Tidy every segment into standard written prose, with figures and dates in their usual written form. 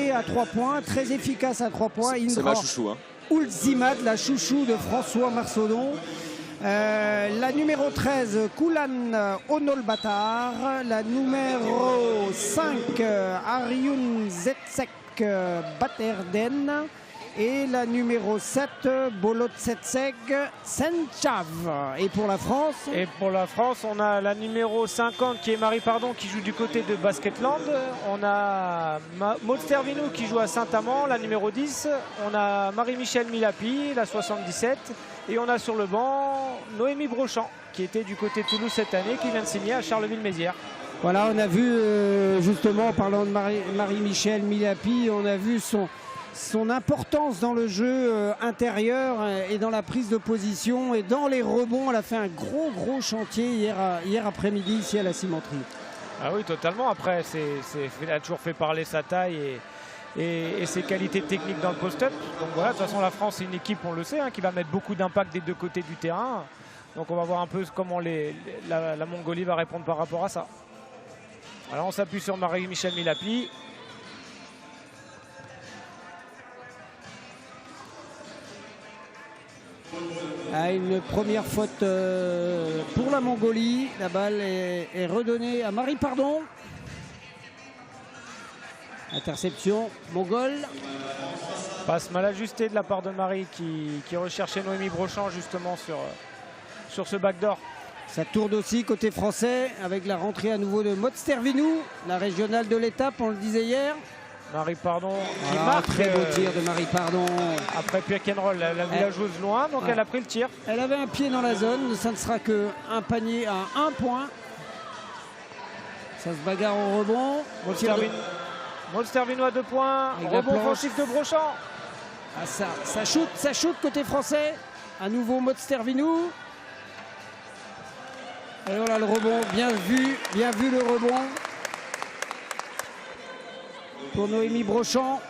doué à 3 points, très efficace à 3 points. C'est ma chouchou. Hein. Ulzimad, la chouchou de François Marsaudon. La numéro 13, Koulan Onolbatar. La numéro 5, Aryun Zetsek Baterden. Et la numéro 7, Bolotsetseg Senchav. Et pour la France? Et pour la France, on a la numéro 50 qui est Marie Pardon qui joue du côté de Basketland. On a Maud Stervinou qui joue à Saint-Amand, la numéro 10. On a Marie-Michel Milapi, la 77. Et on a sur le banc Noémie Brochant qui était du côté de Toulouse cette année, qui vient de signer à Charleville-Mézières. Voilà, on a vu justement, en parlant de Marie-Michel Milapi, on a vu son importance dans le jeu intérieur et dans la prise de position et dans les rebonds. Elle a fait un gros chantier hier après-midi ici à la cimenterie. Ah oui, totalement. Après, elle a toujours fait parler sa taille et ses qualités techniques dans le post-up. Donc voilà, de toute façon, la France, c'est une équipe, on le sait, hein, qui va mettre beaucoup d'impact des deux côtés du terrain. Donc on va voir un peu comment la Mongolie va répondre par rapport à ça. Alors on s'appuie sur Marie-Michel Milapi. Une première faute pour la Mongolie. La balle est redonnée à Marie Pardon. Interception mongole. Passe mal ajustée de la part de Marie qui recherchait Noémie Brochant justement sur ce backdoor. Ça tourne aussi côté français avec la rentrée à nouveau de Maud Stervinou, la régionale de l'étape, on le disait hier. Marie Pardon qui marque. Très beau tir de Marie Pardon. Après pick and roll, elle a vu la joueuse loin, donc elle a pris le tir. Elle avait un pied dans la zone, ça ne sera qu'un panier à 1 point. Ça se bagarre au rebond. Maud Stervinou à 2 points, rebond offensif de Brochant. Ah, ça shoot côté français. À nouveau Maud Stervinou. Et voilà le rebond, bien vu le rebond. Pour Noémie Brochant.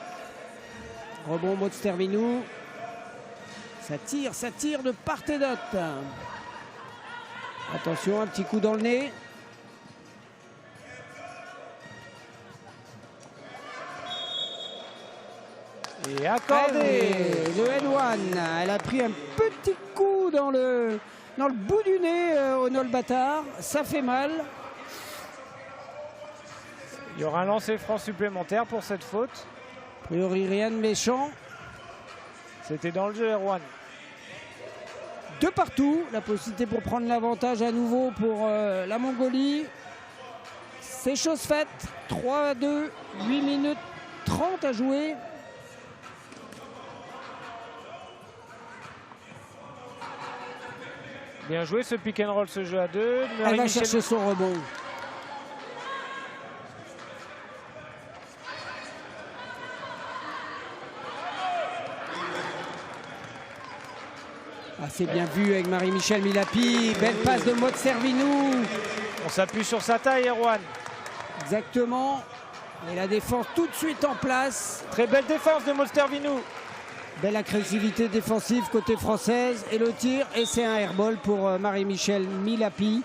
Rebond Maud Stervinou. Ça tire de part et d'autre. Attention, un petit coup dans le nez. Et accordé le N1. Elle a pris un petit coup dans le bout du nez au Nolbatar. Ça fait mal. Il y aura un lancer franc supplémentaire pour cette faute. A priori, rien de méchant. C'était dans le jeu, Erwan. De partout. La possibilité pour prendre l'avantage à nouveau pour la Mongolie. C'est chose faite. 3-2, 8 minutes 30 à jouer. Bien joué ce pick and roll, ce jeu à 2. Elle va chercher son rebond. C'est bien vu avec Marie-Michel Milapi. Belle passe de Maud Stervinou. On s'appuie sur sa taille, Erwan. Exactement. Et la défense tout de suite en place. Très belle défense de Maud Stervinou. Belle agressivité défensive côté française. Et le tir. Et c'est un airball pour Marie-Michel Milapi.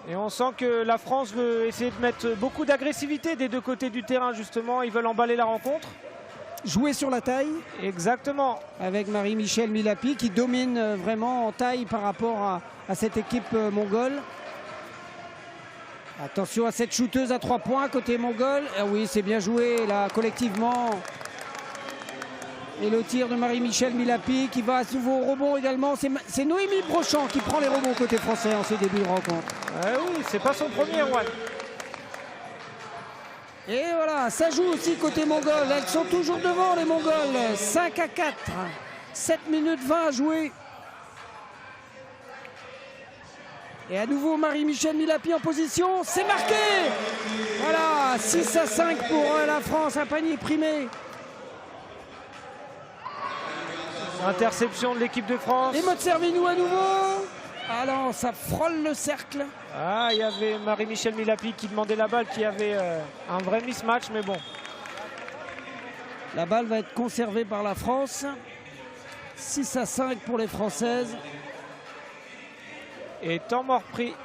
Et on sent que la France veut essayer de mettre beaucoup d'agressivité des deux côtés du terrain, justement. Ils veulent emballer la rencontre. Jouer sur la taille. Exactement. Avec Marie-Michel Milapi qui domine vraiment en taille par rapport à cette équipe mongole. Attention à cette shooteuse à 3 points côté mongol. Ah oui, c'est bien joué là collectivement. Et le tir de Marie-Michel Milapi qui va à nouveau au rebond également. C'est Noémie Brochant qui prend les rebonds côté français en ce début de rencontre. Ah oui, c'est pas son premier, Erwan. Et voilà, ça joue aussi côté mongol. Elles sont toujours devant les Mongols. 5-4. 7 minutes 20 à jouer. Et à nouveau Marie-Michel Milapi en position. C'est marqué. Voilà, 6-5 pour la France. Un panier primé. Interception de l'équipe de France. Et Maud Stervinou à nouveau. Ah non, ça frôle le cercle. Ah, il y avait Marie-Michel Milapi qui demandait la balle, qui avait un vrai mismatch, mais bon. La balle va être conservée par la France. 6-5 pour les Françaises. Et temps mort pris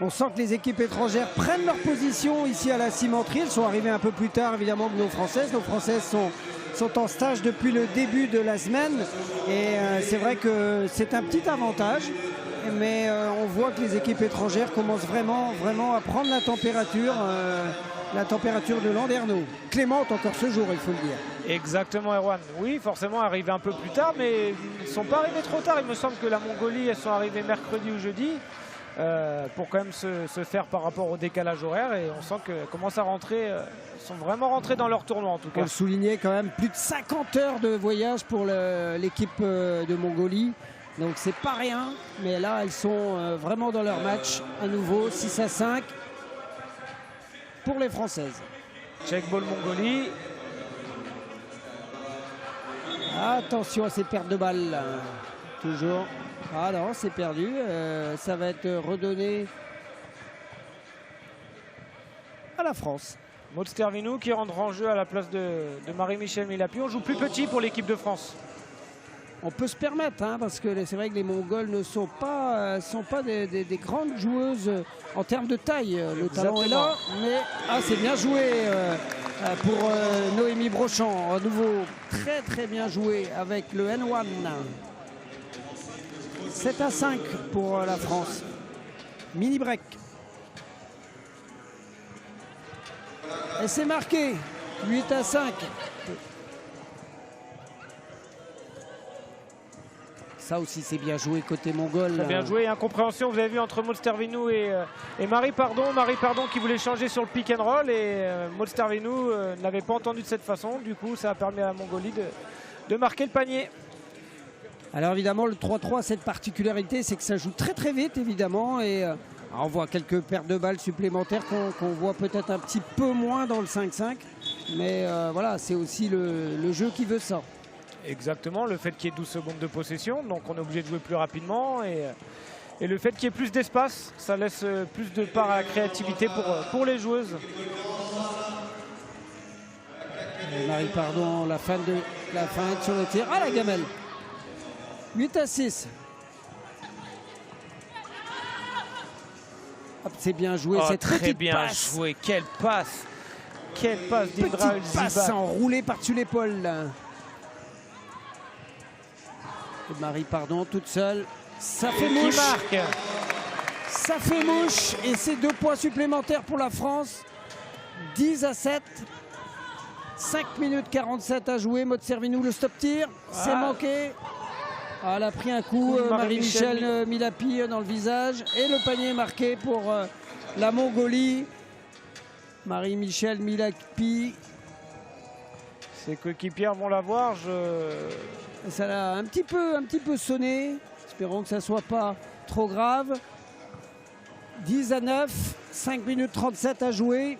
On sent que les équipes étrangères prennent leur position ici à la cimenterie. Elles sont arrivées un peu plus tard évidemment que nos Françaises. Nos Françaises sont en stage depuis le début de la semaine. Et c'est vrai que c'est un petit avantage. Mais on voit que les équipes étrangères commencent vraiment à prendre la température de Landerneau. Clémente encore ce jour, il faut le dire. Exactement, Erwan. Oui, forcément, arrivés un peu plus tard, mais ils ne sont pas arrivés trop tard. Il me semble que la Mongolie, elles sont arrivées mercredi ou jeudi pour quand même se faire par rapport au décalage horaire. Et on sent qu'elles commencent à rentrer, sont vraiment rentrées dans leur tournoi en tout cas. On le soulignait quand même, plus de 50 heures de voyage pour l'équipe de Mongolie. Donc c'est pas rien, mais là elles sont vraiment dans leur match à nouveau, 6-5 pour les Françaises. Check ball Mongolie. Attention à ces pertes de balles là. Toujours. Ah non, c'est perdu. Ça va être redonné à la France. Maud Stervinou qui rentre en jeu à la place de Marie-Michèle Milapi. On joue plus petit pour l'équipe de France. On peut se permettre, hein, parce que c'est vrai que les Mongols ne sont pas des grandes joueuses en termes de taille. Le talent est là, mais c'est bien joué pour Noémie Brochand. À nouveau, très bien joué avec le N1. 7-5 pour la France. Mini break. Et c'est marqué. 8-5. Ça aussi c'est bien joué côté mongol. Très bien joué, incompréhension vous avez vu entre Maud Stervinou et Marie Pardon. Marie Pardon qui voulait changer sur le pick and roll et Maud Stervinou ne l'avait pas entendu de cette façon. Du coup ça a permis à la Mongolie de marquer le panier. Alors évidemment le 3-3 a cette particularité, c'est que ça joue très vite évidemment. Et on voit quelques pertes de balles supplémentaires qu'on voit peut-être un petit peu moins dans le 5-5. Mais voilà, c'est aussi le jeu qui veut ça. Exactement, le fait qu'il y ait 12 secondes de possession, donc on est obligé de jouer plus rapidement et le fait qu'il y ait plus d'espace, ça laisse plus de part à la créativité pour les joueuses. Et Marie Pardon, la fin sur le tir. Ah la gamelle. 8-6. C'est bien joué, cette très bien passe. Joué, quelle passe d'Indra Petite passe enroulée par-dessus l'épaule. Et Marie Pardon toute seule, ça fait mouche. Ça fait mouche et c'est 2 points supplémentaires pour la France. 10-7. 5 minutes 47 à jouer. Maud Stervinou, le stop tir, c'est manqué. Elle a pris un coup, Marie-Michèle Milapi dans le visage. Et le panier marqué pour la Mongolie. Marie-Michèle Milapi. Ses coéquipières vont la voir. Ça l'a un petit peu sonné. Espérons que ça ne soit pas trop grave. 10-9, 5 minutes 37 à jouer.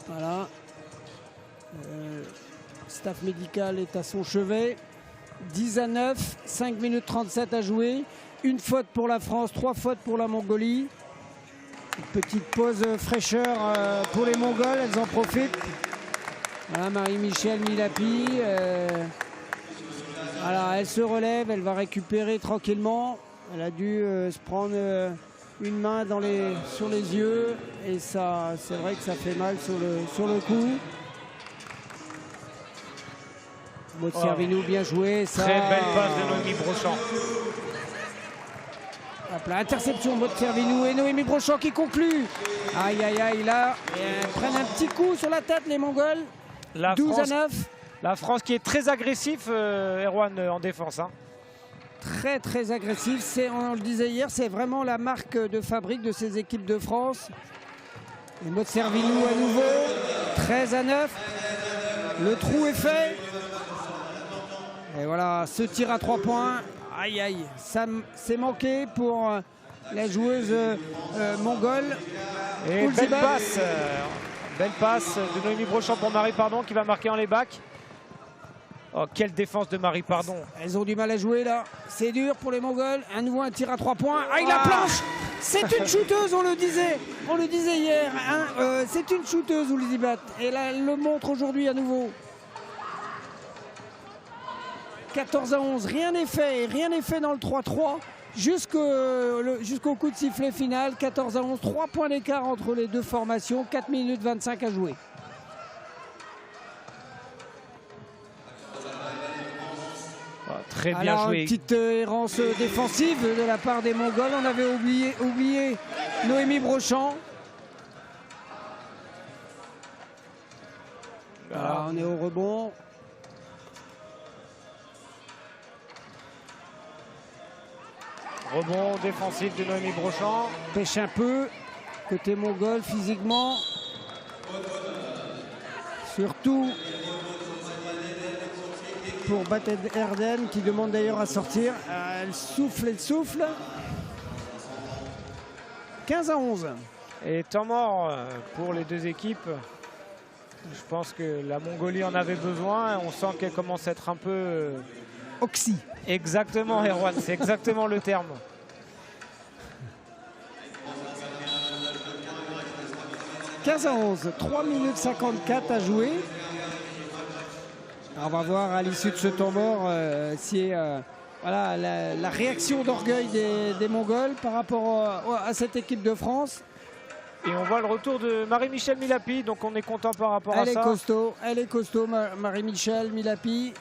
Voilà. Staff médical est à son chevet. 10-9, 5 minutes 37 à jouer. Une faute pour la France, 3 fautes pour la Mongolie. Une petite pause fraîcheur pour les Mongols, elles en profitent. Voilà, Marie-Michèle Milapi. Voilà, elle se relève, elle va récupérer tranquillement. Elle a dû se prendre une main sur les yeux. Et ça, c'est vrai que ça fait mal sur le coup. Maud Stervinou, bien joué. Ça... Très belle passe de Noémie Brochand. Hop là, interception de Maud Stervinou et Noémie Brochand qui conclut. Aïe, là. Elles prennent un petit coup sur la tête, les Mongols. 12-9. La France qui est très agressif, Erwan, en défense. Hein. Très agressif. On le disait hier, c'est vraiment la marque de fabrique de ces équipes de France. Et Maud Stervinou à nouveau. 13-9. Le trou est fait. Et voilà, ce tir à 3 points. Aïe, ça c'est manqué pour la joueuse mongole. Et belle passe de Noémie Brochand pour Marie Pardon qui va marquer en layback. Oh, quelle défense de Marie Pardon. Elles ont du mal à jouer là. C'est dur pour les Mongols. À nouveau un tir à 3 points. La planche. C'est une shooteuse, on le disait hier. Hein. C'est une shooteuse, Oulizibat. Et là, elle le montre aujourd'hui à nouveau. 14-11, rien n'est fait dans le 3-3 jusqu'au coup de sifflet final. 14-11, 3 points d'écart entre les deux formations, 4 minutes 25 à jouer. Très bien Alors, joué. Une petite errance défensive de la part des Mongols. On avait oublié Noémie Brochant. Voilà, on est au rebond. Rebond défensif de Noémie Brochant. Pêche un peu côté mongol physiquement. Surtout pour Bated Erden qui demande d'ailleurs à sortir. Elle souffle. 15-11. Et temps mort pour les deux équipes. Je pense que la Mongolie en avait besoin. On sent qu'elle commence à être un peu... Oxy. Exactement, Erwan, c'est exactement le terme. « 15-11, 3 minutes 54 à jouer. Alors on va voir à l'issue de ce temps mort si voilà, la réaction d'orgueil des Mongols par rapport à cette équipe de France. Et on voit le retour de Marie-Michèle Milapi, donc on est content par rapport à ça. Elle est costaud, Marie-Michèle Milapi.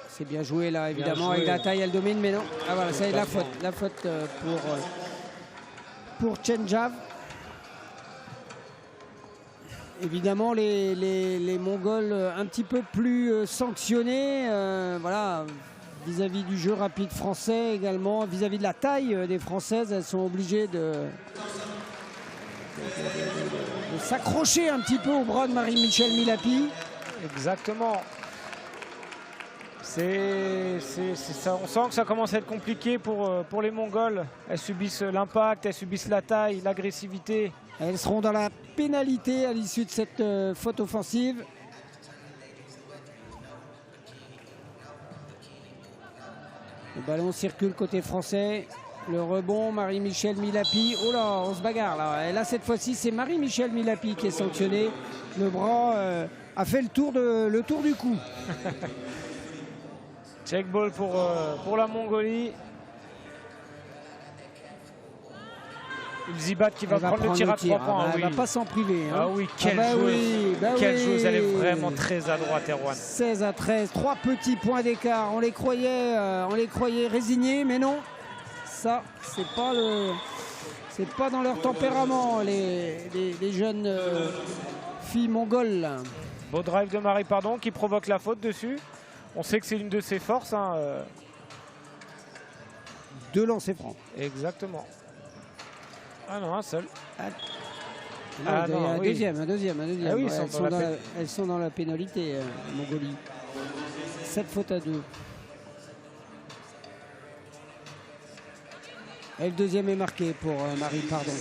C'est bien joué là, évidemment, avec la taille, elle domine, mais non. Ah voilà, ça est la faute pour Tchendjav. Évidemment, les Mongols un petit peu plus sanctionnés, voilà, vis-à-vis du jeu rapide français également, vis-à-vis de la taille des Françaises, elles sont obligées de s'accrocher un petit peu au bras de Marie-Michèle Milapi. Exactement. Ça, on sent que ça commence à être compliqué pour les Mongols. Elles subissent l'impact, elles subissent la taille, l'agressivité. Elles seront dans la pénalité à l'issue de cette faute offensive. Le ballon circule côté français. Le rebond, Marie-Michèle Milapi. Oh là, on se bagarre là. Et là, cette fois-ci, c'est Marie-Michèle Milapi qui est sanctionnée. Le bras a fait le tour du cou. Check ball pour la Mongolie. Ulzibat qui va prendre le tir à 3 points. Elle ne va pas s'en priver. Hein. Ah oui, quelle joueuse. Quelle joueuse, elle est vraiment très adroite, Erwan. 16-13, 3 petits points d'écart. On les croyait résignés, mais non. Ça, c'est pas dans leur tempérament, les jeunes filles mongoles. Beau drive de Marie Pardon qui provoque la faute dessus. On sait que c'est une de ses forces. Hein. 2 lancers francs. Exactement. Ah non, un seul. Un deuxième. Ah oui, ouais, elles sont dans la pénalité, Mongolie. 7 fautes à 2. Et le deuxième est marqué pour Marie Pardon.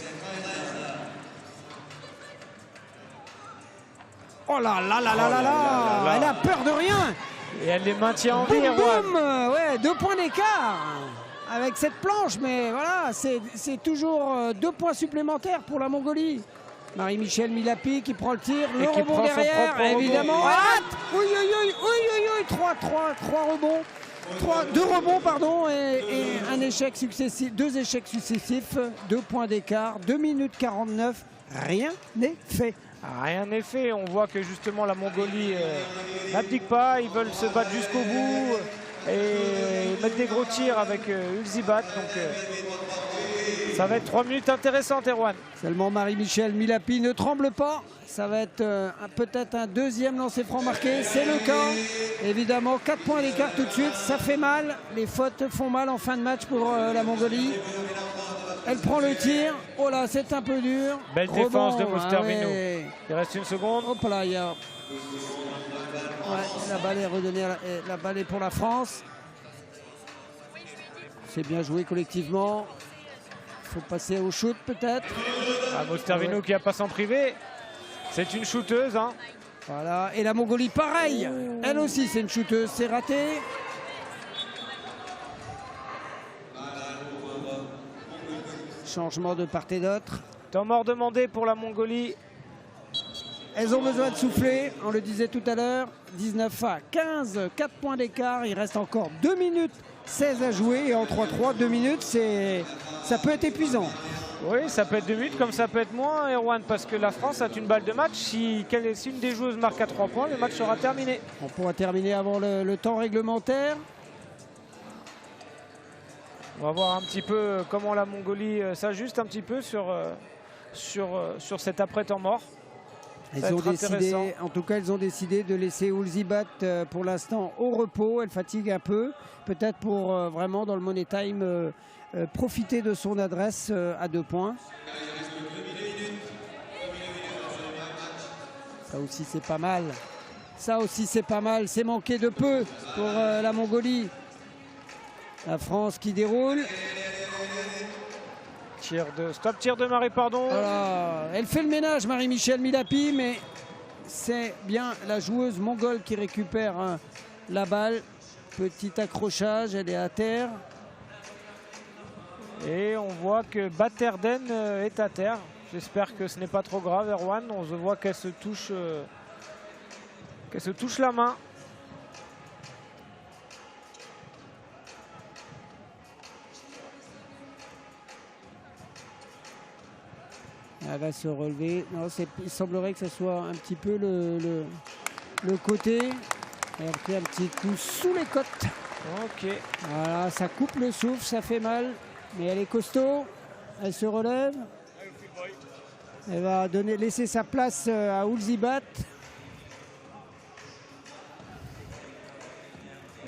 Oh là là là là là là. Elle a peur de rien. Et elle les maintient en vie, boum, ouais, 2 points d'écart avec cette planche, mais voilà, c'est toujours 2 points supplémentaires pour la Mongolie. Marie-Michèle Milapi qui prend le tir, le rebond derrière, évidemment. Oui, 3 rebonds. 2 rebonds, pardon, et un échec successif, 2 échecs successifs, 2 points d'écart, 2 minutes 49, rien n'est fait. Rien n'est fait, on voit que justement la Mongolie n'abdique pas, ils veulent se battre jusqu'au bout et mettre des gros tirs avec Ulzibat. Donc ça va être 3 minutes intéressantes, Erwan. Seulement Marie-Michèle Milapi ne tremble pas. Ça va être peut-être un deuxième lancer franc marqué, c'est le cas. Évidemment, 4 points d'écart tout de suite, ça fait mal. Les fautes font mal en fin de match pour la Mongolie. Elle prend le tir. Oh là, c'est un peu dur. Belle défense de Mostervino. Ouais. Il reste une seconde. Hop là, il y a... Ouais, la balle est redonnée, la balle est pour la France. C'est bien joué collectivement. Il faut passer au shoot peut-être. Mostervino qui n'a pas s'en priver. C'est une shooteuse. Hein. Voilà, et la Mongolie pareil. Elle aussi c'est une shooteuse, c'est raté. Changement de part et d'autre. Temps mort demandé pour la Mongolie. Elles ont besoin de souffler, on le disait tout à l'heure. 19 à 15, 4 points d'écart. Il reste encore 2 minutes 16 à jouer et en 3-3, 2 minutes, ça peut être épuisant. Oui, ça peut être 2 minutes comme ça peut être moins, Erwan, parce que la France a une balle de match. Si une des joueuses marque à 3 points, le match sera terminé. On pourra terminer avant le temps réglementaire. On va voir un petit peu comment la Mongolie s'ajuste un petit peu sur cet après-temps mort. Elles ont décidé, en tout cas, elles ont décidé de laisser Oulzibat pour l'instant au repos. Elle fatigue un peu, peut-être pour vraiment dans le Money Time profiter de son adresse à 2 points. Ça aussi c'est pas mal. Ça aussi c'est pas mal. C'est manqué de peu pour la Mongolie. La France qui déroule. Tir de Marie Pardon. Voilà. Elle fait le ménage, Marie-Michel Milapi, mais c'est bien la joueuse mongole qui récupère la balle. Petit accrochage, elle est à terre. Et on voit que Batterden est à terre. J'espère que ce n'est pas trop grave, Erwan. On se voit qu'elle se touche la main. Elle va se relever. Non, il semblerait que ce soit un petit peu le côté. Elle fait un petit coup sous les côtes. Ok. Voilà, ça coupe le souffle, ça fait mal. Mais elle est costaud. Elle se relève. Elle va laisser sa place à Oulzibat.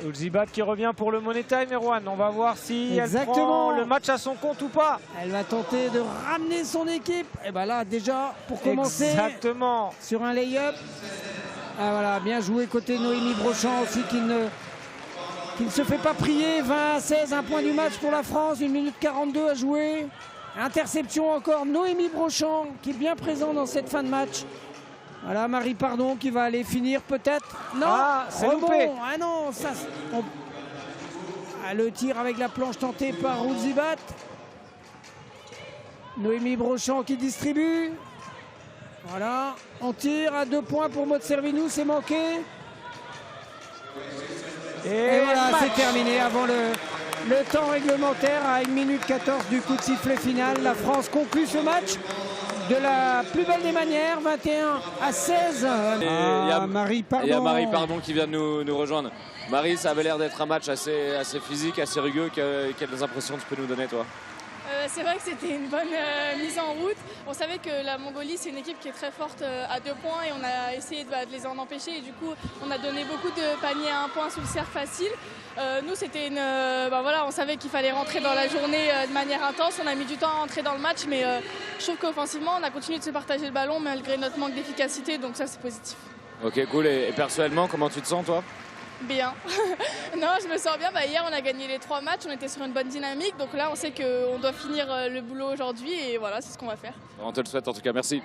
Oulzibat qui revient pour le Money Time, Erwan. On va voir si elle prend le match à son compte ou pas. Elle va tenter de ramener son équipe. Et bien là, déjà, pour commencer, exactement, sur un lay-up. Ah, voilà, bien joué côté Noémie Brochand aussi qui ne se fait pas prier. 20 à 16, un point du match pour la France. 1 minute 42 à jouer. Interception encore. Noémie Brochand qui est bien présent dans cette fin de match. Voilà, Marie Pardon qui va aller finir peut-être. Non, c'est loupé. Ah non, ça. Le tir avec la planche tentée par Oulzibat. Noémie Brochand qui distribue. Voilà, on tire à 2 points pour Maud Servinou, c'est manqué. Et voilà, c'est terminé avant le temps réglementaire à 1 minute 14 du coup de sifflet final. La France conclut ce match de la plus belle des manières, 21 à 16. Il y a Marie Pardon. Il y a Marie Pardon qui vient de nous rejoindre. Marie, ça avait l'air d'être un match assez physique, assez rugueux. Quelles impressions tu peux nous donner, toi? C'est vrai que c'était une bonne mise en route. On savait que la Mongolie, c'est une équipe qui est très forte à 2 points et on a essayé de les en empêcher. Et du coup, on a donné beaucoup de paniers à 1 point sous le cercle facile. Nous, c'était voilà, on savait qu'il fallait rentrer dans la journée de manière intense. On a mis du temps à rentrer dans le match, mais je trouve qu'offensivement, on a continué de se partager le ballon malgré notre manque d'efficacité. Donc ça, c'est positif. Ok, cool. Et personnellement, comment tu te sens, toi? Bien. Non, je me sens bien. Hier, on a gagné les 3 matchs. On était sur une bonne dynamique. Donc là, on sait qu'on doit finir le boulot aujourd'hui. Et voilà, c'est ce qu'on va faire. On te le souhaite en tout cas. Merci.